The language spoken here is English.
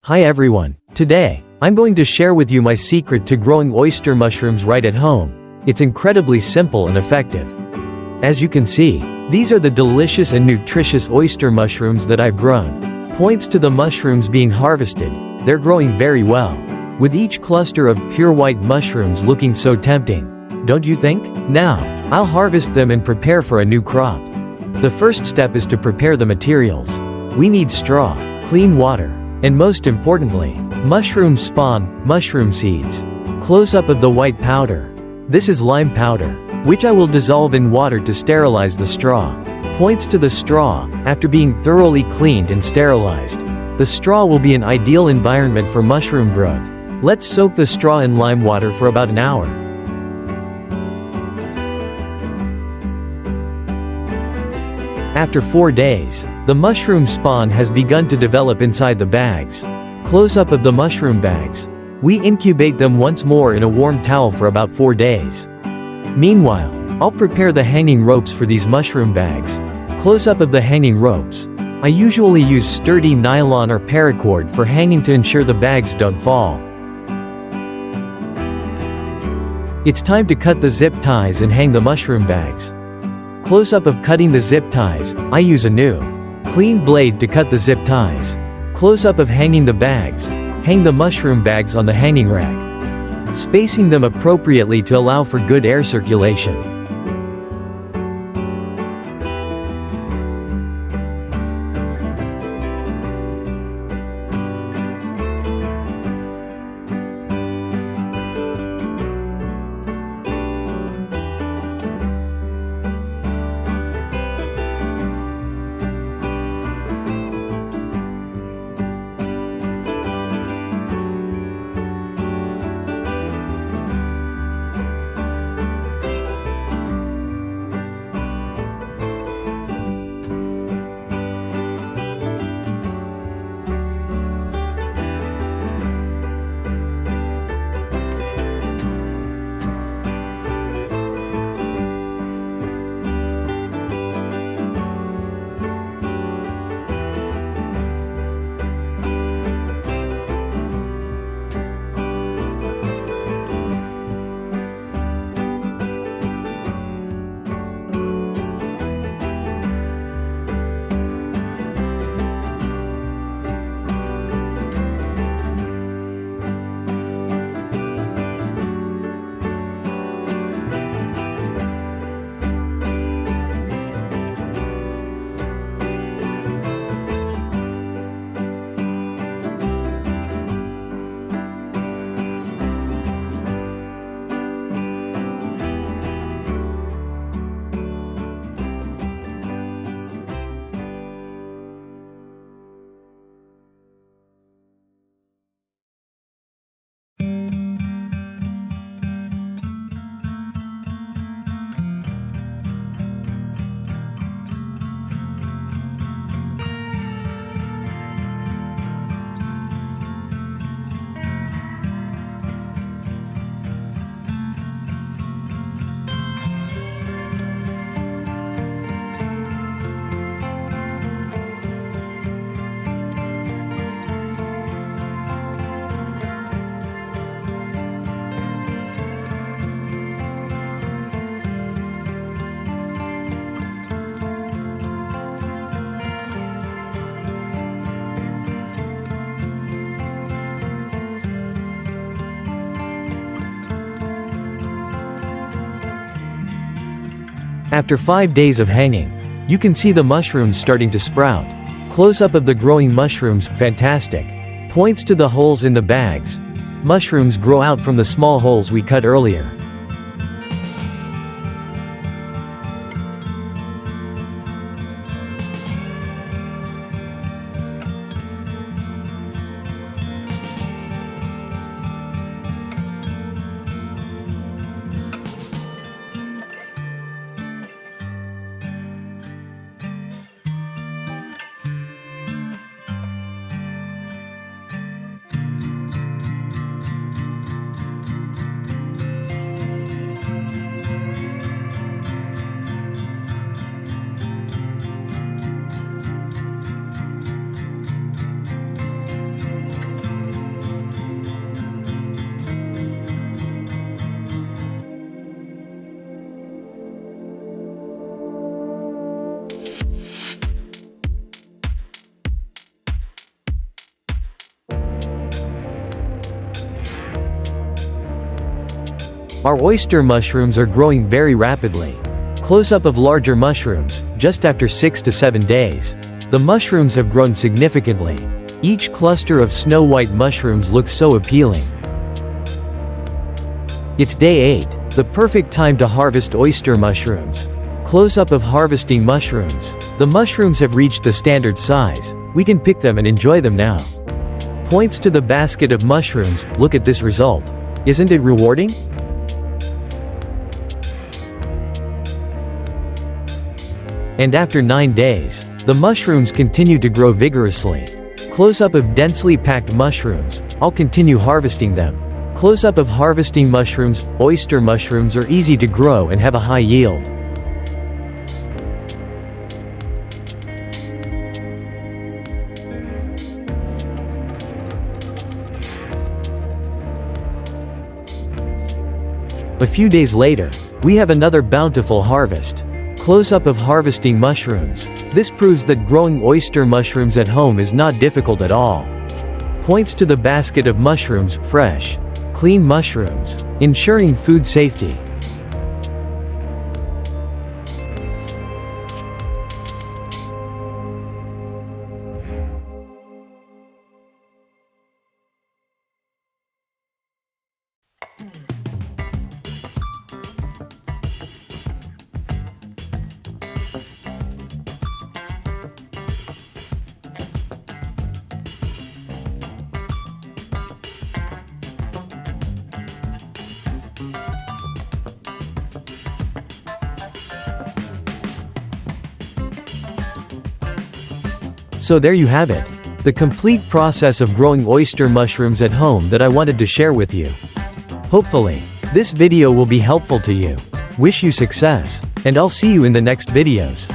Hi everyone. Today, I'm going to share with you my secret to growing oyster mushrooms right at home. It's incredibly simple and effective. As you can see, these are the delicious and nutritious oyster mushrooms that I've grown. Points to the mushrooms being harvested. They're growing very well, with each cluster of pure white mushrooms looking so tempting. Don't you think? Now, I'll harvest them and prepare for a new crop. The first step is to prepare the materials. We need straw, clean water, and most importantly, mushroom spawn, mushroom seeds. Close-up of the white powder. This is lime powder, which I will dissolve in water to sterilize the straw. Points to the straw. After being thoroughly cleaned and sterilized, the straw will be an ideal environment for mushroom growth. Let's soak the straw in lime water for about an hour. After 4 days, the mushroom spawn has begun to develop inside the bags. Close-up of the mushroom bags. We incubate them once more in a warm towel for about 4 days. Meanwhile, I'll prepare the hanging ropes for these mushroom bags. Close-up of the hanging ropes. I usually use sturdy nylon or paracord for hanging to ensure the bags don't fall. It's time to cut the zip ties and hang the mushroom bags. Close-up of cutting the zip ties. I use a new, clean blade to cut the zip ties. Close-up of hanging the bags. Hang the mushroom bags on the hanging rack, spacing them appropriately to allow for good air circulation. After 5 days of hanging, you can see the mushrooms starting to sprout. Close-up of the growing mushrooms. Fantastic. Points to the holes in the bags. Mushrooms grow out from the small holes we cut earlier. Our oyster mushrooms are growing very rapidly. Close-up of larger mushrooms, just after 6 to 7 days. The mushrooms have grown significantly. Each cluster of snow-white mushrooms looks so appealing. It's day 8, the perfect time to harvest oyster mushrooms. Close-up of harvesting mushrooms. The mushrooms have reached the standard size. We can pick them and enjoy them now. Points to the basket of mushrooms. Look at this result. Isn't it rewarding? And after 9 days, the mushrooms continue to grow vigorously. Close-up of densely packed mushrooms. I'll continue harvesting them. Close-up of harvesting mushrooms. Oyster mushrooms are easy to grow and have a high yield. A few days later, we have another bountiful harvest. Close-up of harvesting mushrooms. This proves that growing oyster mushrooms at home is not difficult at all. Points to the basket of mushrooms. Fresh, clean mushrooms, ensuring food safety. So there you have it. The complete process of growing oyster mushrooms at home that I wanted to share with you. Hopefully, this video will be helpful to you. Wish you success, and I'll see you in the next videos.